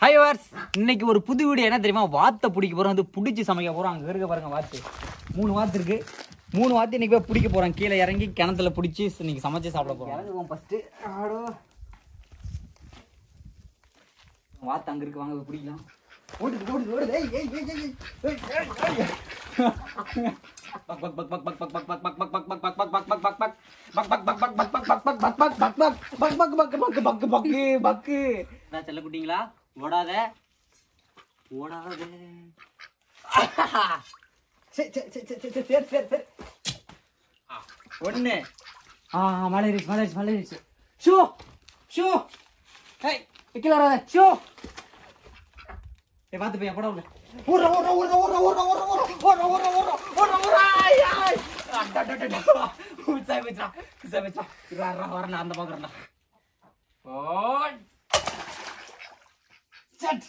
Hi Wars, இன்னைக்கு ஒரு புது வீடியோ என்ன தெரியுமா? வாத்தை பிடிக்க போகிறோம், வந்து பிடிச்சி சமைக்க போகிறோம். அங்கே இருக்க பாருங்க வாத்து, 3 வாத்து இருக்கு. 3 வாத்து இன்னைக்கு போய் பிடிக்க போகிறோம். கீழே இறங்கி கிணத்துல பிடிச்சி இன்னைக்கு சமைச்சு சாப்பிட போகிறோம். இறங்குவோம் ஃபஸ்ட்டு. வாத்து அங்கே இருக்கு, வாங்க போய் பிடிக்கலாம். ஓடுது ஓடுது ஓடுது. ஏய் ஏய் ஏய் ஏய் buck buck buck buck buck buck buck buck buck buck buck buck buck buck buck buck பக்கு. செல்ல குட்டிங்களா, ஓடாத ஓடாத. ஒண்ணு மலைரிச்சு மலைரிச்சு மலைரிச்சு. ஷூ ஷூ ஏய் கீழ வராத. ஷூ ஏய் பாத்து போய் போட உள்ள. ஓடுற ஓடுற ஓடுற ஓடுற ஓடுற ஓடுற ஓடுற ஓடுற ஓடுற ஓடுற ஓடுற. ஐ ஐ உச்சாய் வெச்சா உச்சாய் வெச்சா. வரல அந்த பக்கறடா. ஓட் சட்.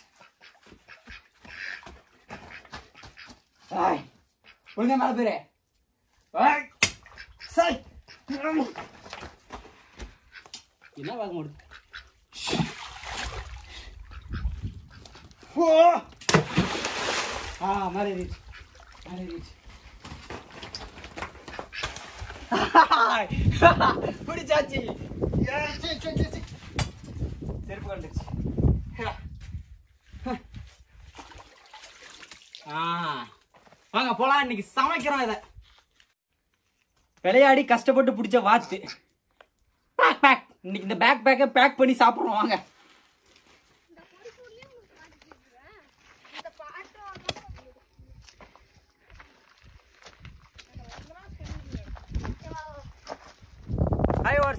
ஐ ஒழுங்கா மேல போயிரு. ஐ சை என்ன வாங்க முடியும். ஓ மாரி ரீச் மாரி ரீச். பிடிச்சாச்சு. செருப்பு கண்டுச்சு. வாங்க போலாம். இன்னைக்கு சமைக்கிறோம். இத விளையாடி கஷ்டப்பட்டு பிடிச்ச வாத்து பேக் பேக். இன்னைக்கு இந்த பேக் பேக்கை பேக் பண்ணி சாப்பிடுறோம். வாங்க.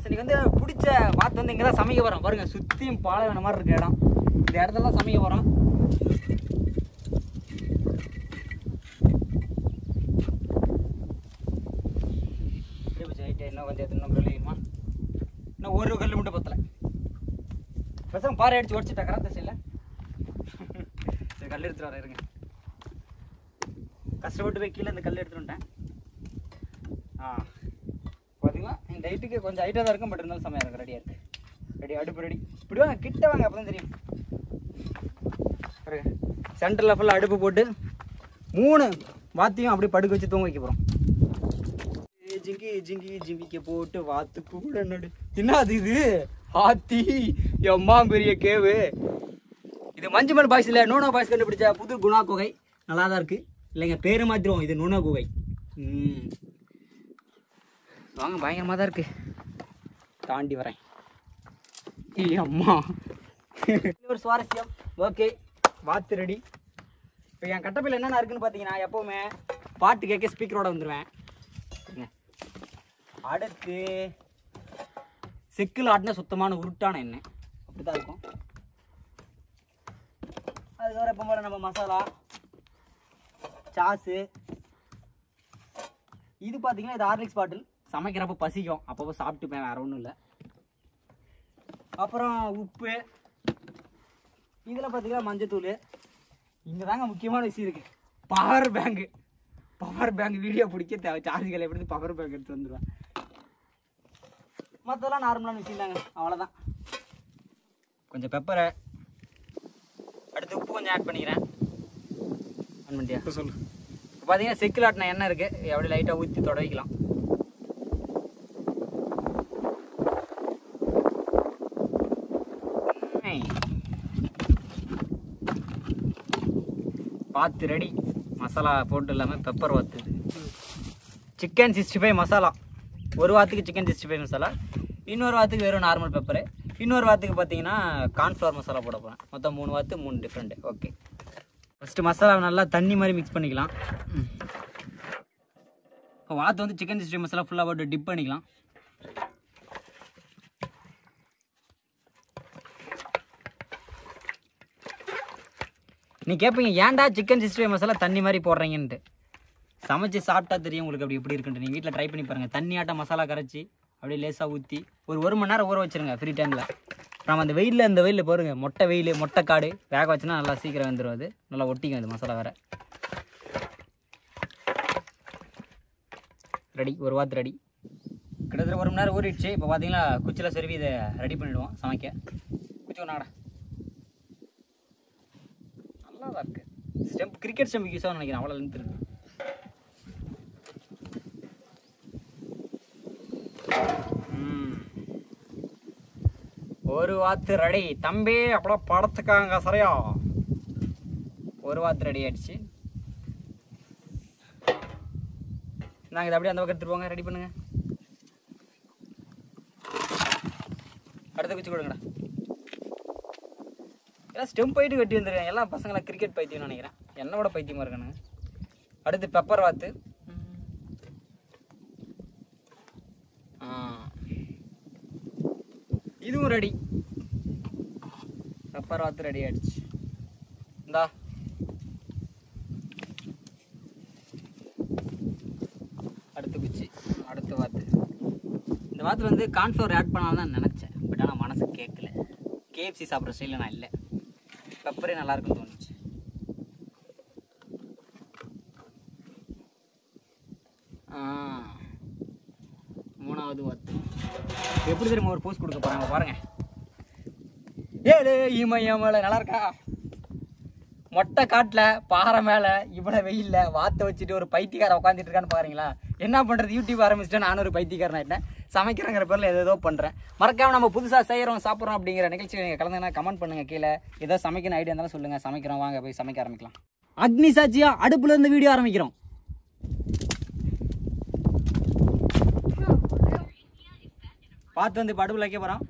இன்னைக்கு வந்து பிடிச்ச வாத்து வந்து இங்கதான் சமைக்க போறோம். பாருங்க, சுத்தியும் பாலைவன மாதிரி இருக்க இடம். இந்த இடத்துல சமைக்க போறோம். என்ன கொஞ்சம் இன்னும் கல்லுமா, இன்னும் ஒரு கல்லு மட்டும் பத்தல. பசங்க பாறை அடிச்சு உடச்சிட்டா கராத்த செய்யல. கல் எடுத்துட்டு வர இருங்க. கஷ்டப்பட்டு போய் கீழே இந்த கல் எடுத்துட்டு வந்துட்டேன். பார்த்தீங்களா, இந்த ஹைட்டுக்கு கொஞ்சம் ஹைட்டாக தான் இருக்கும். பட் இருந்தாலும் செமையாக இருக்கும். ரெடியாக இருக்குது. ரெடி, அடுப்பு ரெடி. இப்படி வாங்க, கிட்ட வாங்க, அப்போ தான் தெரியும். சென்டரில் ஃபுல்லாக அடுப்பு போட்டு 3 வாத்தையும் அப்படியே படுக்க வச்சு தூங்க வைக்க போகிறோம். ஜிங்கி ஜிங்கி ஜிங்கிக்க போட்டு வாத்து கூட நடு. என்ன அது இது? ஆத்தி எம்மா பெரிய கேவு. இது மஞ்சுமல் பாய்ஸ் இல்லை, நூனோ பாய்ஸ் கண்டுபிடிச்ச புது குணா குகை. நல்லா தான் இருக்குது. இல்லைங்க, பேரு மாத்திரம் இது நுண குகை. வாங்க, பயங்கரமாக தான் இருக்கு. தாண்டி வரேன். அம்மா ஒரு சுவாரஸ்யம். ஓகே, வாத்து ரெடி. இப்போ என் கட்டப்பையில் என்னென்ன இருக்குன்னு பார்த்தீங்கன்னா, எப்போவுமே பாட்டு கேட்க ஸ்பீக்கரோட வந்துடுவேன். அடுத்து செக்கில் ஆட்டின சுத்தமான உருட்டான எண்ணெய், அப்படி தான் இருக்கும். அதுக்கப்புறம் எப்போ போல நம்ம மசாலா சாஸு. இது பார்த்தீங்கன்னா இது ஹார்லிக்ஸ் பாட்டில். சமைக்கிறப்ப பசிக்கும், அப்பப்போ சாப்பிட்டுப்பேன், வேற ஒன்றும் இல்லை. அப்புறம் உப்பு. இதில் பார்த்தீங்கன்னா மஞ்சத்தூள். இங்கே தாங்க முக்கியமான விஷயம் இருக்குது, power bank. Power bank video பிடிக்க தேவை. சார்ஜுகளை எப்படி பவர் பேங்க் எடுத்து வந்துடுவேன். மற்றெல்லாம் நார்மலான விஷயம் தாங்க, அவ்வளோதான். கொஞ்சம் பெப்பரை, அடுத்து உப்பு கொஞ்சம் ஆட் பண்ணிக்கிறேன். ஆன் பண்ணிட்டியா? சொல்லு. இப்போ பார்த்தீங்கன்னா செக்கில் ஆட்டின எண்ணெய் இருக்குது, அப்படியே லைட்டாக ஊற்றி தொட வைக்கலாம். வாத்து ரெடி. மசாலா போட்டு இல்லாமல் பெப்பர் வாத்து. சிக்கன் 65 மசாலா. ஒரு வாத்துக்கு சிக்கன் 65 மசாலா, இன்னொரு வாத்துக்கு வெறும் நார்மல் பெப்பரு, இன்னொரு வாத்துக்கு பார்த்தீங்கன்னா கார்ன்ஃப்ளவர் மசாலா போட போகிறேன். மொத்தம் 3 வாத்து 3 டிஃப்ரெண்ட்டு. ஓகே, ஃபஸ்ட்டு மசாலா நல்லா தண்ணி மாதிரி மிக்ஸ் பண்ணிக்கலாம். இப்போ வாத்து வந்து சிக்கன் 65 மசாலா ஃபுல்லாக போட்டு டிப் பண்ணிக்கலாம். நீ கேட்பீங்க, ஏன்டா சிக்கன் 65 மசாலா தண்ணி மாதிரி போடுறீங்கன்ட்டு. சமைச்சு சாப்பிட்டா தெரியும் உங்களுக்கு அப்படி எப்படி இருக்குன்ட்டு. நீங்கள் வீட்டில் ட்ரை பண்ணி பாருங்கள். தண்ணியாட்ட மசாலா கரைச்சி அப்படியே லேசாக ஊற்றி ஒரு மணி நேரம் ஊற வச்சுருங்க ஃப்ரீ டைமில். நம்ம அந்த வெயிலில், இந்த வெயிலில் பாருங்கள், மொட்டை வெயில், மொட்டை காடு வேக வச்சுன்னா நல்லா சீக்கிரம் வந்துடும். அது நல்லா ஒட்டிக்கும் அது மசாலா வேறு. ரெடி, ஒரு வாத்து ரெடி. கிட்டத்தட்ட 1 மணி நேரம் ஊறிடுச்சு. இப்போ பார்த்தீங்கன்னா குச்சியில் சொருவி இதை ரெடி பண்ணிவிடுவோம் சமைக்க. குச்சி ஒன்றாடா. நல்லா தான் இருக்கு. ஸ்டெம்ப் கிரிக்கெட் ஸ்டெம்புக்கு யூஸ் ஆகும் நினைக்கிறேன், அவ்வளோ லென்த் இருக்கு. ஒரு வாத்து ரெடி தம்பி. அப்பலாம் படத்துக்காங்க சரியா? ஒரு வாத்து ரெடி ஆயிடுச்சு. நாங்கள் இதை அப்படியே அந்த பக்கம் எடுத்துட்டு போங்க, ரெடி பண்ணுங்க. அடுத்த குச்சி கொடுங்கடா. எல்லாம் ஸ்டெம்ப் போயிட்டு வெட்டி வந்துருக்காங்க. எல்லாம் பசங்களாம் கிரிக்கெட் பைத்தியம்னு நினைக்கிறேன், என்னோட பைத்தியமாக இருக்கானுங்க. அடுத்து பெப்பர் வாத்து. இதுவும் ரெடி. பெப்பர் வாத்து ரெடி ஆயிடுச்சு. இந்தா அடுத்த குச்சி, அடுத்த வாத்து. இந்த வாத்து வந்து கார்ன்ஃப்ளவர் ஆட் பண்ணாலும் தான் நினச்சேன், பட் ஆனால் மனசு கேட்கல. KFC சாப்பிட்ற ஸ்டைலில் நான் இல்லை, பெப்பரே நல்லா இருக்குன்னு தோணுச்சு. மூணாவது வாத்து எப்படி தெரியுமா ஒரு போஸ்ட் கொடுக்க போறாங்க பாருங்க. ஏழு இமயமலை நல்லா இருக்கா? மொட்டை காட்டில் பாறை மேலே இவ்வளோ வெயிலில் வாத்தை வச்சுட்டு ஒரு பைத்தியக்காரன் உட்காந்துட்டு இருக்கான்னு பாருங்களா. என்ன பண்ணுறது, யூடியூப் ஆரம்பிச்சுட்டு நானும் ஒரு பைத்தியக்காரன் ஆகிட்டேன். சமைக்கிறங்கிற பேரில் ஏதோ பண்ணுறேன். மறக்காமல் நம்ம புதுசாக செய்கிறோம் சாப்பிட்றோம் அப்படிங்கிற நிகழ்ச்சியில் நீங்கள் கலந்துங்கன்னா கமெண்ட் பண்ணுங்கள். கீழே ஏதோ சமைக்கணும் ஐடியா இருந்தாலும் சொல்லுங்கள், சமைக்கிறோம், வாங்க போய் சமைக்க ஆரம்பிக்கலாம். அக்னி சாட்சியாக அடுப்பில் இருந்து வீடியோ ஆரம்பிக்கிறோம். பார்த்து வந்து இப்போ அடுப்பில் வைக்க போகிறோம்.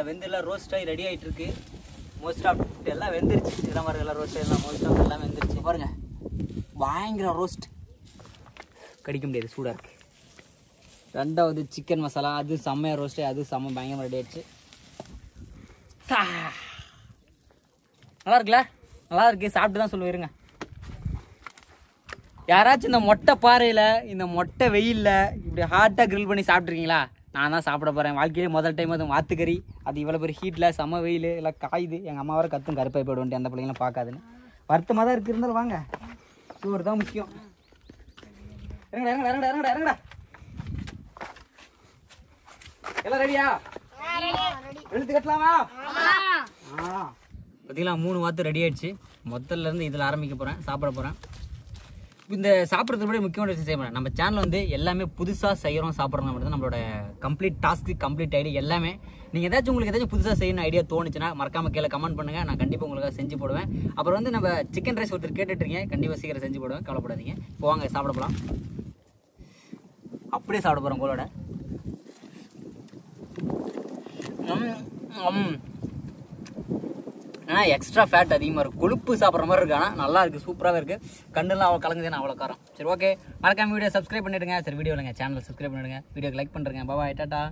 வெந்தெல்லாம் ரோஸ்ட் ஆகி ரெடி ஆகிட்டு இருக்கு. மோஸ்ட் ஆஃப் எல்லாம் வெந்துருச்சு. இதெல்லாம் மாதிரி எல்லாம் ரோஸ்ட் எல்லாம் மோஸ்ட் ஆஃப் எல்லாம் வெந்துருச்சு. பாருங்க, பயங்கர ரோஸ்ட், கடிக்க முடியாது, சூடாக இருக்கு. ரெண்டாவது சிக்கன் மசாலா, அது செம்மையாக ரோஸ்ட்டு, அது செம்ம பயங்கரமாக ரெடி ஆயிடுச்சு. நல்லா இருக்குல்ல? நல்லா இருக்கு, சாப்பிட்டு தான் சொல்லுவீருங்க. யாராச்சும் இந்த மொட்டை பாறையில் இந்த மொட்டை வெயிலில் இப்படி ஹாட்டாக கிரில் பண்ணி சாப்பிட்ருக்கீங்களா? நான் தான் சாப்பிட போகிறேன். வாழ்க்கையிலே முதல் டைம் அது வாத்துக்கறி. அது இவ்வளோ பெரிய ஹீட்டில் செம்ம வெயில் எல்லாம் காயுது. எங்கள் அம்மா வர கற்றும் கருப்பாய் போய்டுவேன்ட்டு அந்த பிள்ளைங்களாம் பார்க்காதுன்னு வருத்தமாக தான் இருக்குது. இருந்தாலும் வாங்க, சோறு தான் முக்கியம். இறங்கடா இறங்கடா இறங்கடா இறங்கடா இறங்கடா. எல்லாம் ரெடியா? எழுத்து கட்டலாமா? பார்த்தீங்களா, 3 வாத்து ரெடி ஆயிடுச்சு. முதல்ல இருந்து இதில் ஆரம்பிக்க போகிறேன், சாப்பிட போகிறேன். இந்த சாப்பிட்றது விட முக்கியமான விஷயம் செய்ய நம்ம சேனல் வந்து எல்லாமே புதுசாக செய்கிறோம் சாப்பிட்றோம் மட்டும் தான் நம்மளோட கம்ப்ளீட் டாஸ்க்கு, கம்ப்ளீட் ஐடியா எல்லாமே. நீங்கள் ஏதாச்சும் உங்களுக்கு ஏதாச்சும் புதுசாக செய்யணும் ஐடியா தோணுச்சுன்னா மறக்காம கீழே கமெண்ட் பண்ணுங்கள், நான் கண்டிப்பாக உங்களுக்காக செஞ்சு போடுவேன். அப்புறம் வந்து நம்ம சிக்கன் ரைஸ் ஒருத்தர் கேட்டுட்ருக்கீங்க, கண்டிப்பாக சீக்கிரம் செஞ்சு போடுவேன், கவலைப்படாதீங்க. போவாங்க சாப்பிட போகலாம். அப்படியே சாப்பிட போகிறோம் உங்களோட. ஆனால் எக்ஸ்ட்ரா ஃபேட் அதிகமாக இருக்குது, கொழுப்பு சாப்பிட்ற மாதிரி இருக்குது. ஆனால் நல்லா இருக்குது, சூப்பராக இருக்குது. கண்டெல்லாம் அவ்வளோ கலங்குதுன்னு அவ்வளோ காரம். சரி, ஓகே, மறக்காம வீடியோ சப்ஸ்கிரைப் பண்ணிவிடுங்க. சரி, வீடியோ இல்லைங்க, சேனல் சப்ஸ்கிரைப் பண்ணிவிடுங்க, வீடியோக்கு லைக் பண்ணுறேங்க. பாய், டாட்டா.